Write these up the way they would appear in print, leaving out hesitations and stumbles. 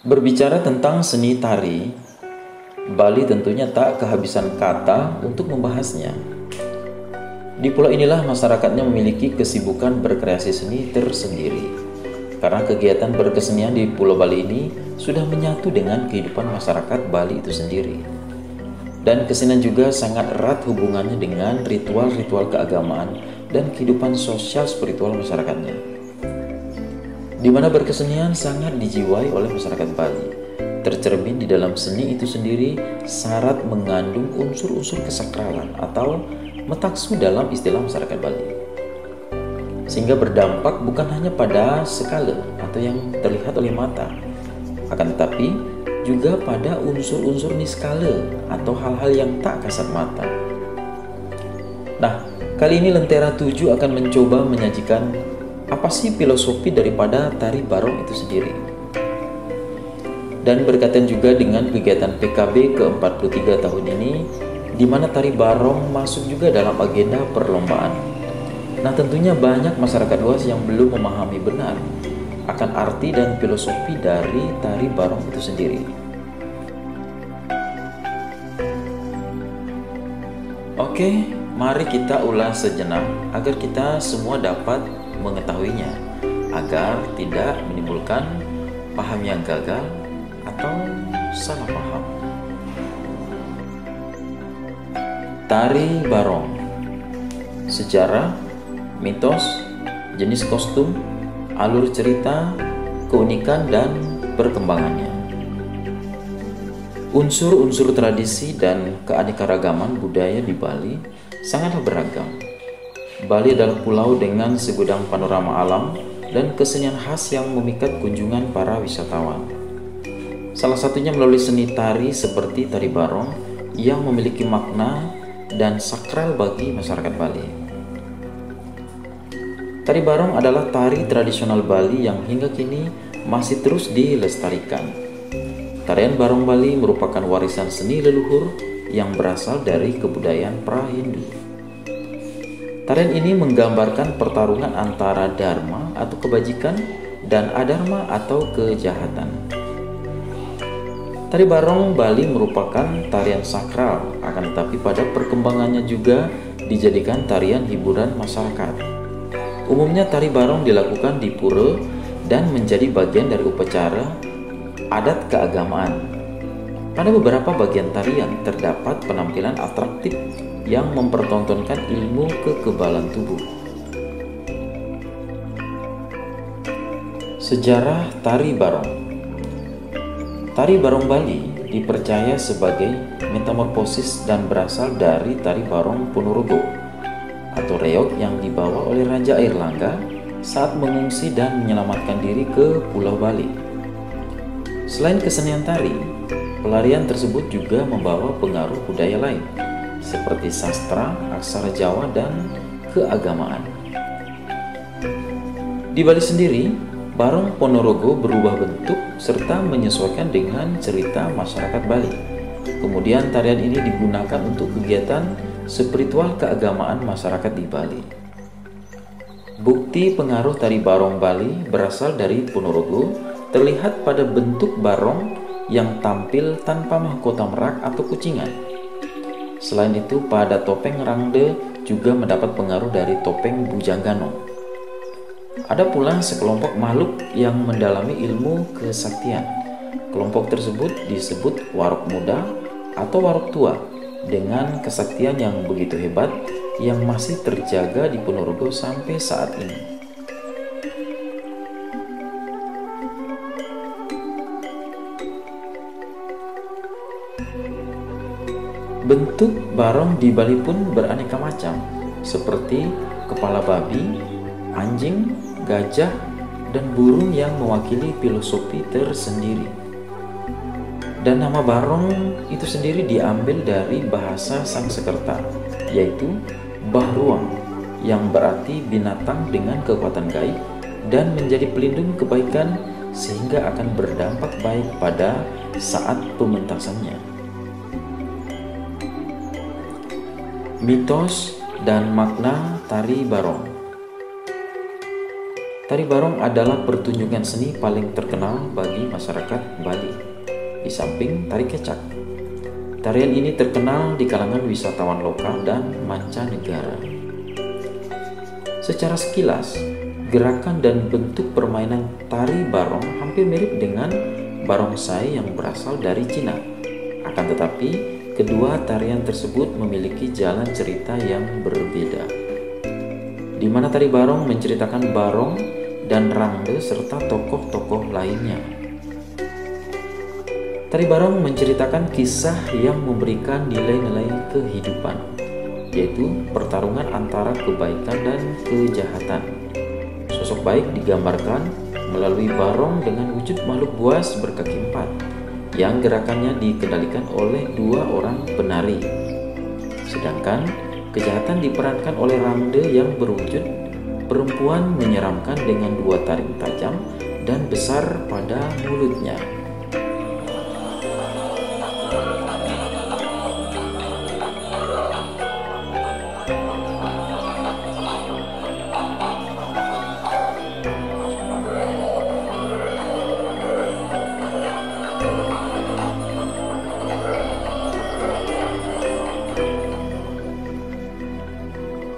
Berbicara tentang seni tari, Bali tentunya tak kehabisan kata untuk membahasnya. Di pulau inilah masyarakatnya memiliki kesibukan berkreasi seni tersendiri. Karena kegiatan berkesenian di Pulau Bali ini sudah menyatu dengan kehidupan masyarakat Bali itu sendiri. Dan kesenian juga sangat erat hubungannya dengan ritual-ritual keagamaan dan kehidupan sosial spiritual masyarakatnya, di mana berkesenian sangat dijiwai oleh masyarakat Bali. Tercermin di dalam seni itu sendiri syarat mengandung unsur-unsur kesakralan atau metaksu dalam istilah masyarakat Bali, sehingga berdampak bukan hanya pada skala atau yang terlihat oleh mata, akan tetapi juga pada unsur-unsur niskala atau hal-hal yang tak kasat mata. Nah, kali ini Lentera 7 akan mencoba menyajikan apa sih filosofi daripada tari barong itu sendiri. Dan berkaitan juga dengan kegiatan PKB ke-43 tahun ini, di mana tari barong masuk juga dalam agenda perlombaan. Nah, tentunya banyak masyarakat luas yang belum memahami benar akan arti dan filosofi dari tari barong itu sendiri. Oke, mari kita ulas sejenak agar kita semua dapat mengetahuinya, agar tidak menimbulkan paham yang gagal atau salah paham. Tari barong, sejarah, mitos, jenis kostum, alur cerita, keunikan dan perkembangannya. Unsur-unsur tradisi dan keanekaragaman budaya di Bali sangatlah beragam. Bali adalah pulau dengan segudang panorama alam dan kesenian khas yang memikat kunjungan para wisatawan. Salah satunya melalui seni tari seperti tari barong yang memiliki makna dan sakral bagi masyarakat Bali. Tari barong adalah tari tradisional Bali yang hingga kini masih terus dilestarikan. Tarian barong Bali merupakan warisan seni leluhur yang berasal dari kebudayaan pra-Hindu. Tarian ini menggambarkan pertarungan antara dharma atau kebajikan dan adharma atau kejahatan. Tari barong Bali merupakan tarian sakral, akan tetapi pada perkembangannya juga dijadikan tarian hiburan masyarakat. Umumnya tari barong dilakukan di pura dan menjadi bagian dari upacara adat keagamaan. Pada beberapa bagian tarian terdapat penampilan atraktif yang mempertontonkan ilmu kekebalan tubuh. Sejarah tari barong. Tari barong Bali dipercaya sebagai metamorfosis dan berasal dari tari barong Ponorogo atau reog yang dibawa oleh Raja Airlangga saat mengungsi dan menyelamatkan diri ke Pulau Bali. Selain kesenian tari, pelarian tersebut juga membawa pengaruh budaya lain seperti sastra, aksara Jawa, dan keagamaan. Di Bali sendiri, barong Ponorogo berubah bentuk serta menyesuaikan dengan cerita masyarakat Bali. Kemudian tarian ini digunakan untuk kegiatan spiritual keagamaan masyarakat di Bali. Bukti pengaruh tari barong Bali berasal dari Ponorogo terlihat pada bentuk barong yang tampil tanpa mahkota merak atau kucingan. Selain itu, pada topeng Rangde juga mendapat pengaruh dari topeng Bujanggano. Ada pula sekelompok makhluk yang mendalami ilmu kesaktian. Kelompok tersebut disebut Warok Muda atau Warok Tua dengan kesaktian yang begitu hebat yang masih terjaga di Ponorogo sampai saat ini. Bentuk barong di Bali pun beraneka macam, seperti kepala babi, anjing, gajah, dan burung yang mewakili filosofi tersendiri. Dan nama barong itu sendiri diambil dari bahasa Sanskerta, yaitu Bahruang, yang berarti binatang dengan kekuatan gaib dan menjadi pelindung kebaikan sehingga akan berdampak baik pada saat pementasannya. Mitos dan makna tari barong. Tari barong adalah pertunjukan seni paling terkenal bagi masyarakat Bali, di samping tari kecak. Tarian ini terkenal di kalangan wisatawan lokal dan mancanegara. Secara sekilas, gerakan dan bentuk permainan tari barong hampir mirip dengan barongsai yang berasal dari Cina. Akan tetapi, kedua tarian tersebut memiliki jalan cerita yang berbeda, di mana tari barong menceritakan barong dan rangde serta tokoh-tokoh lainnya. Tari barong menceritakan kisah yang memberikan nilai-nilai kehidupan, yaitu pertarungan antara kebaikan dan kejahatan. Sosok baik digambarkan melalui barong dengan wujud makhluk buas berkaki empat, yang gerakannya dikendalikan oleh dua orang penari. Sedangkan kejahatan diperankan oleh rangde yang berwujud perempuan menyeramkan dengan dua taring tajam dan besar pada mulutnya.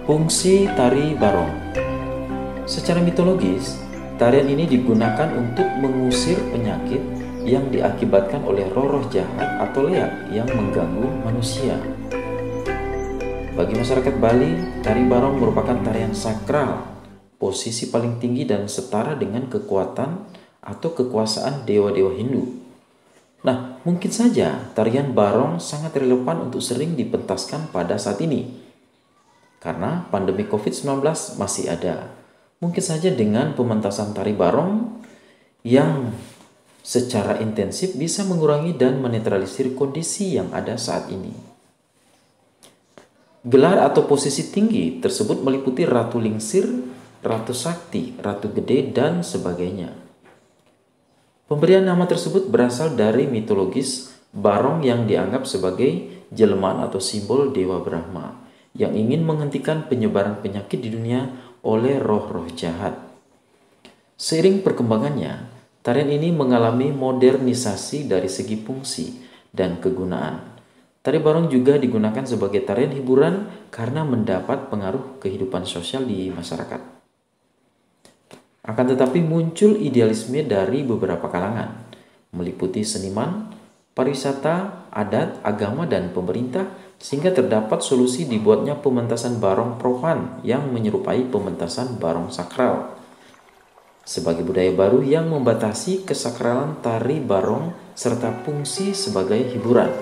Fungsi tari barong. Secara mitologis, tarian ini digunakan untuk mengusir penyakit yang diakibatkan oleh roh-roh jahat atau leak yang mengganggu manusia. Bagi masyarakat Bali, tari barong merupakan tarian sakral, posisi paling tinggi dan setara dengan kekuatan atau kekuasaan dewa-dewa Hindu. Nah, mungkin saja tarian barong sangat relevan untuk sering dipentaskan pada saat ini, karena pandemi COVID-19 masih ada. Mungkin saja dengan pementasan tari barong yang secara intensif bisa mengurangi dan menetralisir kondisi yang ada saat ini. Gelar atau posisi tinggi tersebut meliputi Ratu Lingsir, Ratu Sakti, Ratu Gede, dan sebagainya. Pemberian nama tersebut berasal dari mitologis barong yang dianggap sebagai jelmaan atau simbol Dewa Brahma yang ingin menghentikan penyebaran penyakit di dunia oleh roh-roh jahat. Seiring perkembangannya, tarian ini mengalami modernisasi dari segi fungsi dan kegunaan. Tari barong juga digunakan sebagai tarian hiburan karena mendapat pengaruh kehidupan sosial di masyarakat. Akan tetapi muncul idealisme dari beberapa kalangan, meliputi seniman, pariwisata, adat, agama, dan pemerintah, sehingga terdapat solusi dibuatnya pementasan barong profan yang menyerupai pementasan barong sakral sebagai budaya baru yang membatasi kesakralan tari barong serta fungsi sebagai hiburan.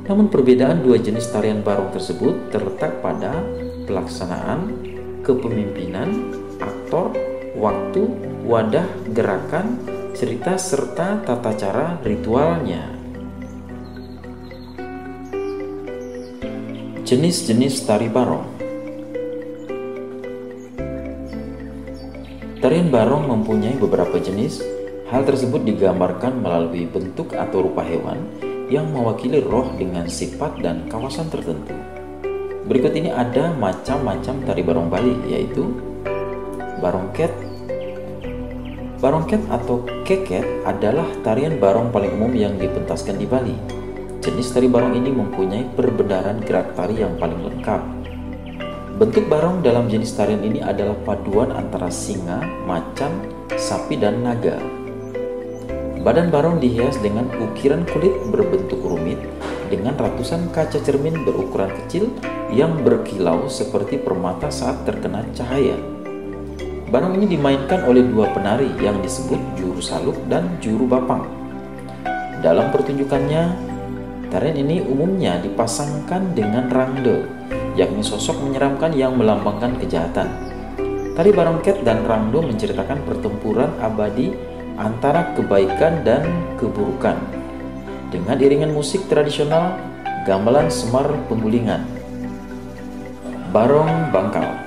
Namun perbedaan dua jenis tarian barong tersebut terletak pada pelaksanaan, kepemimpinan, aktor, waktu, wadah, gerakan, cerita, serta tata cara ritualnya. Jenis-jenis tari barong. Tarian barong mempunyai beberapa jenis. Hal tersebut digambarkan melalui bentuk atau rupa hewan yang mewakili roh dengan sifat dan kawasan tertentu. Berikut ini ada macam-macam tari barong Bali, yaitu barongket. Barongket atau keket adalah tarian barong paling umum yang dipentaskan di Bali. Jenis tari barong ini mempunyai perbendaharaan gerak tari yang paling lengkap. Bentuk barong dalam jenis tarian ini adalah paduan antara singa, macan, sapi, dan naga. Badan barong dihias dengan ukiran kulit berbentuk rumit dengan ratusan kaca cermin berukuran kecil yang berkilau seperti permata saat terkena cahaya. Barong ini dimainkan oleh dua penari yang disebut juru saluk dan juru bapang. Dalam pertunjukannya, tarian ini umumnya dipasangkan dengan rangde, yakni sosok menyeramkan yang melambangkan kejahatan. Tari barongket dan rangde menceritakan pertempuran abadi antara kebaikan dan keburukan, dengan iringan musik tradisional, gamelan semar penggulingan. Barong bangkal.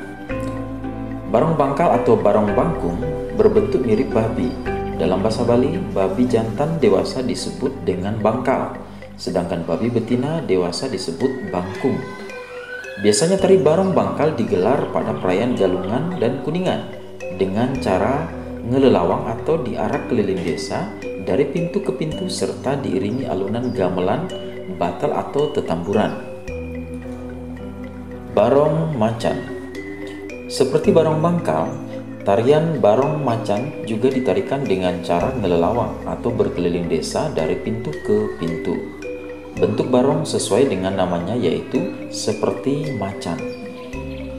Barong bangkal atau barong bangkung berbentuk mirip babi. Dalam bahasa Bali, babi jantan dewasa disebut dengan bangkal, sedangkan babi betina dewasa disebut bangkung. Biasanya tari barong bangkal digelar pada perayaan Galungan dan Kuningan dengan cara ngelelawang atau diarak keliling desa dari pintu ke pintu serta diiringi alunan gamelan, batal atau tetamburan. Barong Macan. Seperti barong bangkal, tarian barong macan juga ditarikan dengan cara ngelelawang atau berkeliling desa dari pintu ke pintu. Bentuk barong sesuai dengan namanya, yaitu seperti macan.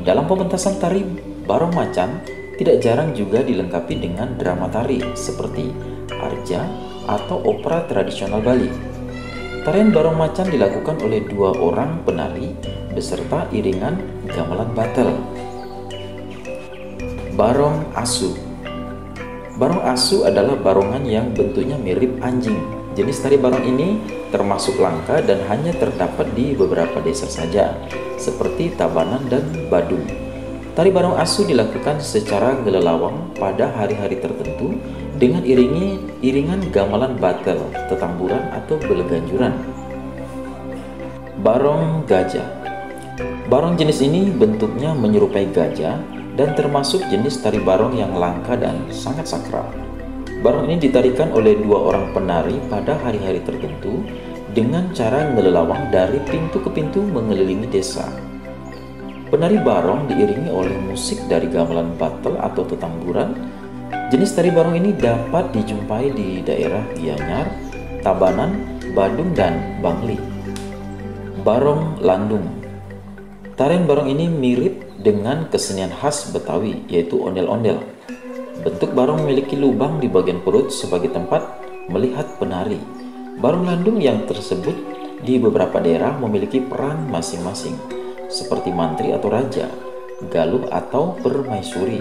Dalam pementasan tari barong macan, tidak jarang juga dilengkapi dengan drama tari seperti arja atau opera tradisional Bali. Tarian barong macan dilakukan oleh 2 orang penari beserta iringan gamelan batel. Barong Asu. Barong Asu adalah barongan yang bentuknya mirip anjing. Jenis tari barong ini termasuk langka dan hanya terdapat di beberapa desa saja, seperti Tabanan dan Badung. Tari barong asu dilakukan secara gelelawang pada hari-hari tertentu dengan iringan gamelan batel, tetamburan atau beleganjuran. Barong Gajah. Barong jenis ini bentuknya menyerupai gajah dan termasuk jenis tari barong yang langka dan sangat sakral. Barong ini ditarikan oleh 2 orang penari pada hari-hari tertentu dengan cara ngelelawang dari pintu ke pintu mengelilingi desa. Penari barong diiringi oleh musik dari gamelan batel atau tetamburan. Jenis tari barong ini dapat dijumpai di daerah Gianyar, Tabanan, Badung, dan Bangli. Barong Landung. Tarian barong ini mirip dengan kesenian khas Betawi, yaitu ondel-ondel. Bentuk barong memiliki lubang di bagian perut sebagai tempat melihat penari. Barong Landung yang tersebut di beberapa daerah memiliki peran masing-masing, seperti mantri atau raja, galuh atau permaisuri,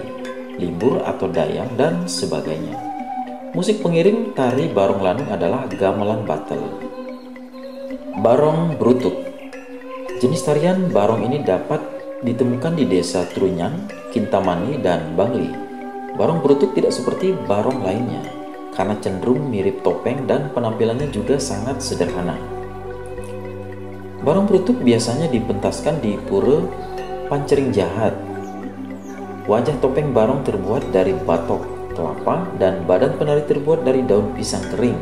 libur atau dayang, dan sebagainya. Musik pengiring tari barong Landung adalah gamelan batel. Barong Brutuk. Jenis tarian barong ini dapat ditemukan di desa Trunyan, Kintamani, dan Bangli. Barong Brutuk tidak seperti barong lainnya karena cenderung mirip topeng dan penampilannya juga sangat sederhana. Barong Brutuk biasanya dipentaskan di pura Pancering Jahat. Wajah topeng barong terbuat dari batok kelapa dan badan penari terbuat dari daun pisang kering.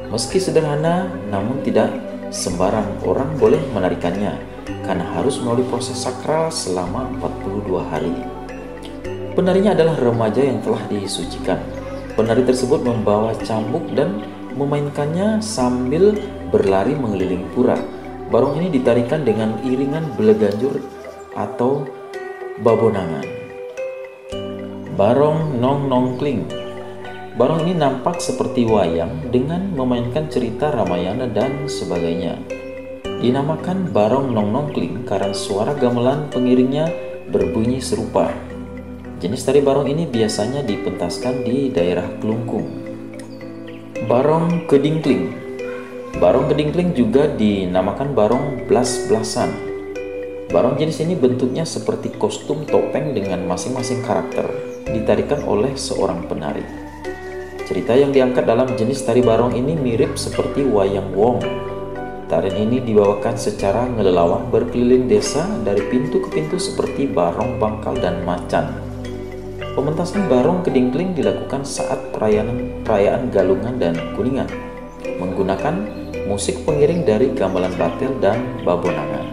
Meski sederhana, namun tidak sembarang orang boleh menarikannya karena harus melalui proses sakral selama 42 hari. Penarinya adalah remaja yang telah disucikan. Penari tersebut membawa cambuk dan memainkannya sambil berlari mengelilingi pura. Barong ini ditarikan dengan iringan beleganjur atau babonangan. Barong Nong Nongkling. Barong ini nampak seperti wayang dengan memainkan cerita Ramayana dan sebagainya. Dinamakan barong Nong Nongkling karena suara gamelan pengiringnya berbunyi serupa. Jenis tari barong ini biasanya dipentaskan di daerah Kelungkung. Barong Kedingkling. Barong Kedingkling juga dinamakan barong blas-blasan. Barong jenis ini bentuknya seperti kostum topeng dengan masing-masing karakter, ditarikan oleh seorang penari. Cerita yang diangkat dalam jenis tari barong ini mirip seperti wayang wong. Tarian ini dibawakan secara ngelelawang berkeliling desa dari pintu ke pintu seperti barong bangkal dan macan. Pementasan barong Kedingkling dilakukan saat perayaan Galungan dan Kuningan, menggunakan musik pengiring dari gamelan batel dan babonangan.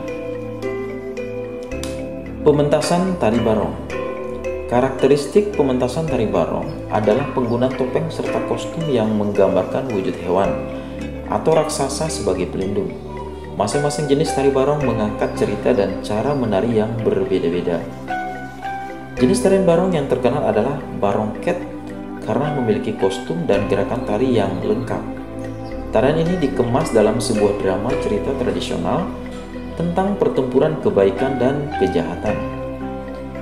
Pementasan tari barong. Karakteristik pementasan tari barong adalah penggunaan topeng serta kostum yang menggambarkan wujud hewan atau raksasa sebagai pelindung. Masing-masing jenis tari barong mengangkat cerita dan cara menari yang berbeda-beda. Jenis tarian barong yang terkenal adalah barong ket karena memiliki kostum dan gerakan tari yang lengkap. Tarian ini dikemas dalam sebuah drama cerita tradisional tentang pertempuran kebaikan dan kejahatan.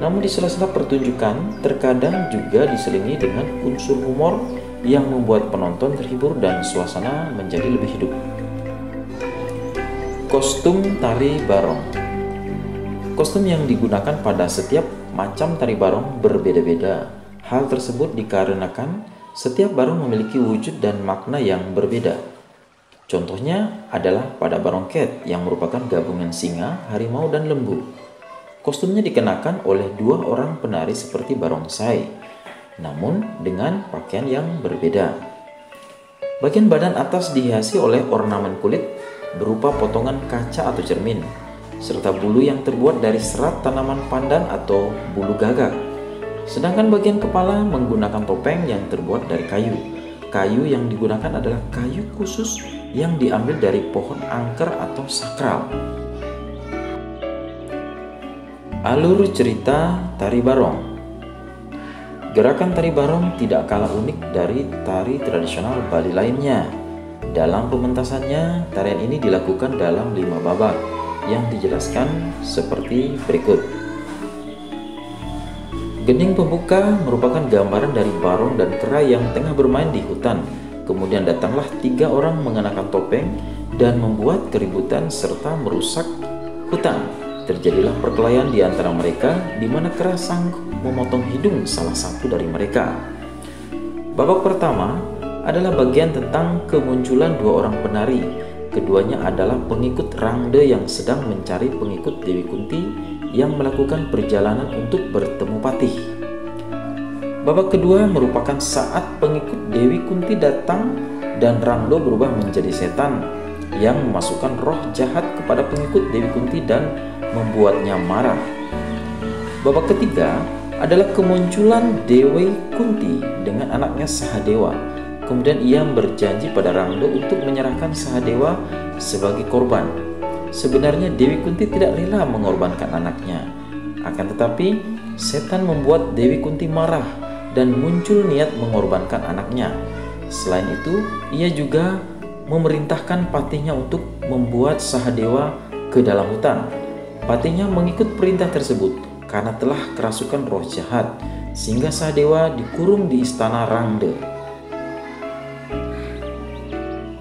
Namun di sela-sela pertunjukan terkadang juga diselingi dengan unsur humor yang membuat penonton terhibur dan suasana menjadi lebih hidup. Kostum tari barong. Kostum yang digunakan pada setiap macam tari barong berbeda-beda. Hal tersebut dikarenakan setiap barong memiliki wujud dan makna yang berbeda. Contohnya adalah pada barong ket yang merupakan gabungan singa, harimau, dan lembu. Kostumnya dikenakan oleh 2 orang penari seperti barongsai. namun dengan pakaian yang berbeda. Bagian badan atas dihiasi oleh ornamen kulit berupa potongan kaca atau cermin, serta bulu yang terbuat dari serat tanaman pandan atau bulu gagak. Sedangkan bagian kepala menggunakan topeng yang terbuat dari kayu. Kayu yang digunakan adalah kayu khusus yang diambil dari pohon angker atau sakral. Alur cerita tari barong. Gerakan tari barong tidak kalah unik dari tari tradisional Bali lainnya. Dalam pementasannya, tarian ini dilakukan dalam 5 babak yang dijelaskan seperti berikut. Gening pembuka merupakan gambaran dari barong dan kera yang tengah bermain di hutan. Kemudian datanglah 3 orang mengenakan topeng dan membuat keributan serta merusak hutan. Terjadilah perkelahian di antara mereka, di mana kera sanggup memotong hidung salah satu dari mereka. Babak pertama adalah bagian tentang kemunculan 2 orang penari. Keduanya adalah pengikut Rangde yang sedang mencari pengikut Dewi Kunti yang melakukan perjalanan untuk bertemu Patih. Babak kedua merupakan saat pengikut Dewi Kunti datang dan Rangdo berubah menjadi setan yang memasukkan roh jahat kepada pengikut Dewi Kunti dan membuatnya marah. Babak ketiga adalah kemunculan Dewi Kunti dengan anaknya Sahadewa. Kemudian ia berjanji pada Rangdo untuk menyerahkan Sahadewa sebagai korban. Sebenarnya Dewi Kunti tidak rela mengorbankan anaknya. Akan tetapi setan membuat Dewi Kunti marah dan muncul niat mengorbankan anaknya. Selain itu, ia juga memerintahkan patihnya untuk membuat Sahadewa ke dalam hutan. Patihnya mengikut perintah tersebut karena telah kerasukan roh jahat, sehingga Sahadewa dikurung di istana Rangde.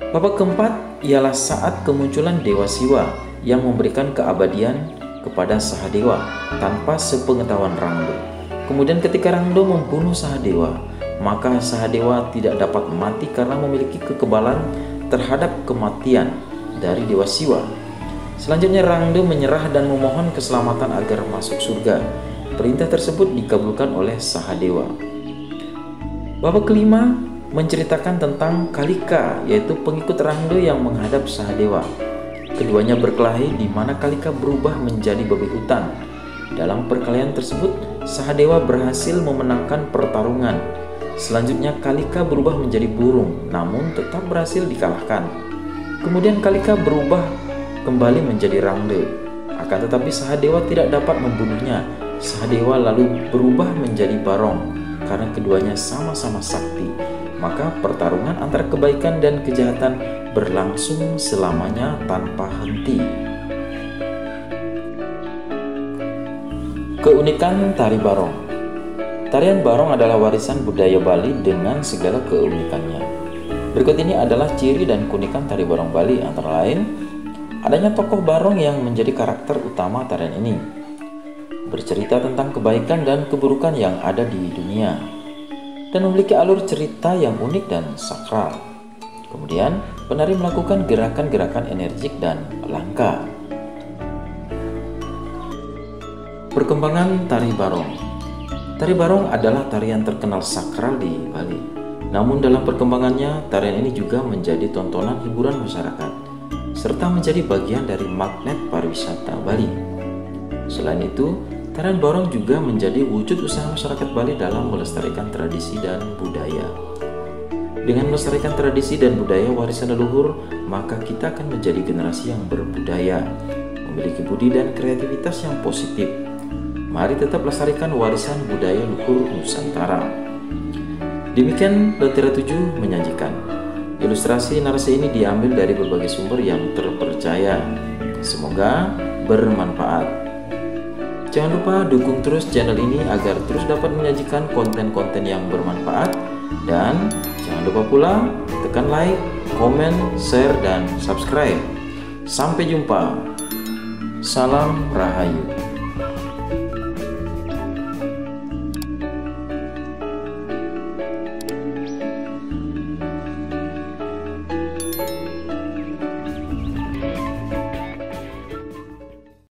Babak keempat ialah saat kemunculan Dewa Siwa yang memberikan keabadian kepada Sahadewa tanpa sepengetahuan Rangdo. Kemudian ketika Rangdo membunuh Sahadewa, maka Sahadewa tidak dapat mati karena memiliki kekebalan terhadap kematian dari Dewa Siwa. Selanjutnya Rangdo menyerah dan memohon keselamatan agar masuk surga. Perintah tersebut dikabulkan oleh Sahadewa. Babak kelima menceritakan tentang Kalika, yaitu pengikut Rangdo yang menghadap Sahadewa. Keduanya berkelahi di mana Kalika berubah menjadi babi hutan. Dalam perkelahian tersebut, Sahadewa berhasil memenangkan pertarungan. Selanjutnya Kalika berubah menjadi burung, namun tetap berhasil dikalahkan. Kemudian Kalika berubah kembali menjadi Rangde. Akan tetapi Sahadewa tidak dapat membunuhnya. Sahadewa lalu berubah menjadi barong karena keduanya sama-sama sakti. Maka pertarungan antara kebaikan dan kejahatan berlangsung selamanya tanpa henti. Keunikan tari barong. Tarian barong adalah warisan budaya Bali dengan segala keunikannya. Berikut ini adalah ciri dan keunikan tari barong Bali, antara lain adanya tokoh barong yang menjadi karakter utama tarian ini, bercerita tentang kebaikan dan keburukan yang ada di dunia, dan memiliki alur cerita yang unik dan sakral. Kemudian, penari melakukan gerakan-gerakan energik dan langka. Perkembangan tari barong. Tari barong adalah tarian terkenal sakral di Bali. Namun dalam perkembangannya, tarian ini juga menjadi tontonan hiburan masyarakat, serta menjadi bagian dari magnet pariwisata Bali. Selain itu, tarian barong juga menjadi wujud usaha masyarakat Bali dalam melestarikan tradisi dan budaya. Dengan melestarikan tradisi dan budaya warisan leluhur, maka kita akan menjadi generasi yang berbudaya, memiliki budi dan kreativitas yang positif. Mari tetap lestarikan warisan budaya luhur Nusantara. Demikian Lentera 7 menyajikan. Ilustrasi narasi ini diambil dari berbagai sumber yang terpercaya. Semoga bermanfaat. Jangan lupa dukung terus channel ini agar terus dapat menyajikan konten-konten yang bermanfaat. Dan jangan lupa pula tekan like, komen, share, dan subscribe. Sampai jumpa. Salam Rahayu.